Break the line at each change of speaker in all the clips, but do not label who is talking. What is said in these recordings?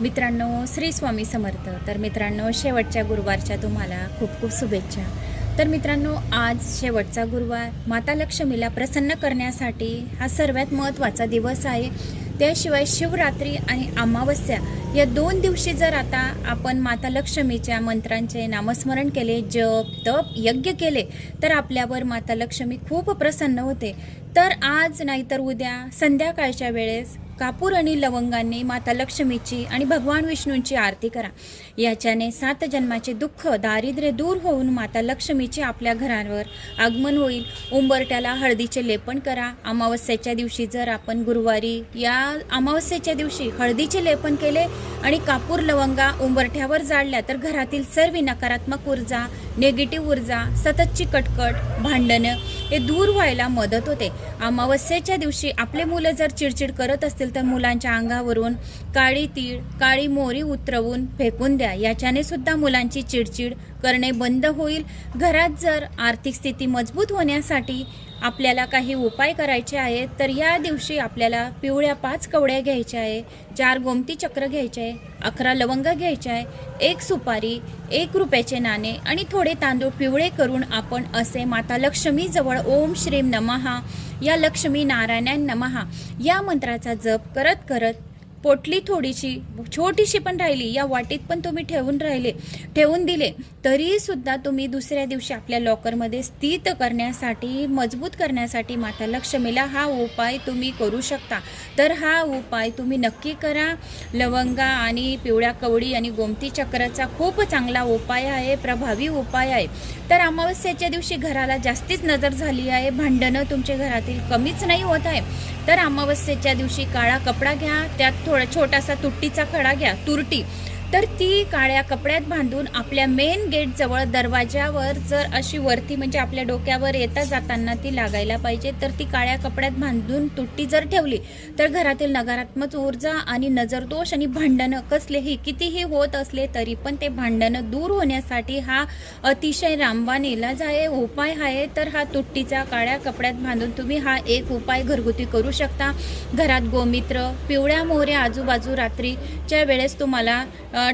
मित्रांनो, श्री स्वामी समर्थ. तर मित्रांनो, शेवटच्या गुरुवारच्या तुम्हाला खूप खूप शुभेच्छा. तर मित्रांनो, आज शेवटचा गुरुवार माता लक्ष्मीला प्रसन्न करण्यासाठी हा सर्वात महत्त्वाचा दिवस आहे. त्याशिवाय शिवरात्री आणि अमावस्या या 2 दिवशी जर आता आपण माता लक्ष्मीच्या मंत्रांचे नामस्मरण केले, जप तप यज्ञ केले, तर आपल्यावर माता लक्ष्मी खूप प्रसन्न होते. तर आज नाहीतर उद्या संध्याकाळच्या वेळेस कापूर आणि लवंगांनी माता लक्ष्मीची आणि भगवान विष्णूंची आरती करा. याच्याने 7 जन्माचे दुःख दारिद्र्य दूर होऊन माता लक्ष्मीचे आपल्या घरावर आगमन होईल. उंबरट्याला हळदीचे लेपन करा. अमावस्येच्या दिवशी जर आपण गुरुवारी या अमावस्येच्या दिवशी हळदीचे लेपन केले आणि कापूर लवंगा उंबरठ्यावर जाळल्या तर घरातील सर्व नकारात्मक ऊर्जा, नेगेटिव्ह ऊर्जा, सततची कटकट, भांडणं हे दूर व्हायला मदत होते. अमावस्येच्या दिवशी आपले मुलं जर चिडचिड करत असतील तर मुलांच्या अंगावरून काळी तीळ, काळी मोहरी उतरवून फेकून द्या. याच्याने सुद्धा मुलांची चिडचिड करणे बंद होईल. घरात जर आर्थिक स्थिती मजबूत होण्यासाठी आपल्याला काही उपाय करायचे आहेत तर या दिवशी आपल्याला पिवळ्या 5 कवड्या घ्यायच्या आहे, 4 गोमती चक्र घ्यायचे आहे, 11 लवंग घ्यायचे आहे, 1 सुपारी, 1 रुपयाचे नाणे आणि थोडे तांदूळ पिवळे करून आपण असे माता लक्ष्मी जवळ ओम श्रीम नमः या लक्ष्मी नारायण नमः या मंत्राचा जप करत करत पोटली थोडीशी छोटीशी पण राहिली या वाटीत पण तुम्ही ठेवून दिले तरी सुद्धा तुम्ही दुसऱ्या दिवशी आपल्या लॉकरमध्ये स्थित करण्यासाठी, मजबूत करण्यासाठी माता लक्ष्मीला हा उपाय तुम्ही करू शकता. तर हा उपाय तुम्ही नक्की करा. लवंगा आणि पिवळ्या कवडी आणि गोमती चक्राचा खूप चांगला उपाय आहे, प्रभावी उपाय आहे. तर अमावस्येच्या दिवशी घराला जास्तीच नजर झाली आहे, भांडणं तुमच्या घरातील कमीच नाही होत आहे. तर अमावस्येच्या दिवशी काळा कपडा घ्या, त्यात थोडा छोटासा तुट्टीचा खडा घ्या, तुरटी. तर ती काळ्या कपड्यात बांधून आपल्या मेन गेट जवळ दरवाजावर जर अशी वरती म्हणजे आपल्या डोक्यावर येता जाताना ती लागायला पाहिजे. तर ती काळ्या कपड्यात बांधून तुट्टी जर ठेवली तर घरातील नकारात्मक ऊर्जा आणि नजरदोष आणि भांडणं कसलेही कितीही होत असले तरी पण ते भांडणं दूर होण्यासाठी हा अतिशय रामबाण इलाज आहे, उपाय आहे. तर हा तुट्टीचा काळ्या कपड्यात बांधून तुम्ही हा एक उपाय घरगुती करू शकता. घरात गोमित्र, पिवळ्या मोहऱ्या आजूबाजू रात्रीच्या वेळेस तुम्हाला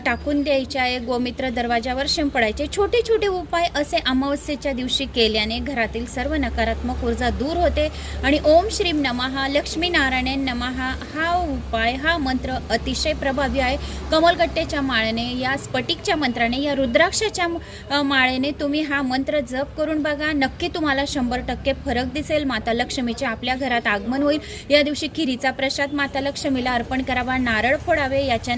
टाकून द्यायचे आहे. गोमित्र दरवाजावर शिंपडायचे. छोटे छोटे उपाय असे अमावस्येच्या दिवशी केल्याने घरातील सर्व नकारात्मक ऊर्जा दूर होते आणि ओम श्रीम नमः लक्ष्मी नारायण नमः हा उपाय, हा मंत्र अतिशय प्रभावी आहे. कमलगट्ट्याच्या माळेने, या स्फटिकच्या मंत्राने, या रुद्राक्षाच्या माळेने तुम्ही हा मंत्र जप करून बघा. नक्की तुम्हाला 100% फरक दिसेल. माता लक्ष्मीचे आपल्या घरात आगमन होईल. या दिवशी खिरीचा प्रसाद माता लक्ष्मीला अर्पण करावा, नारळ फोडावे. याच्याने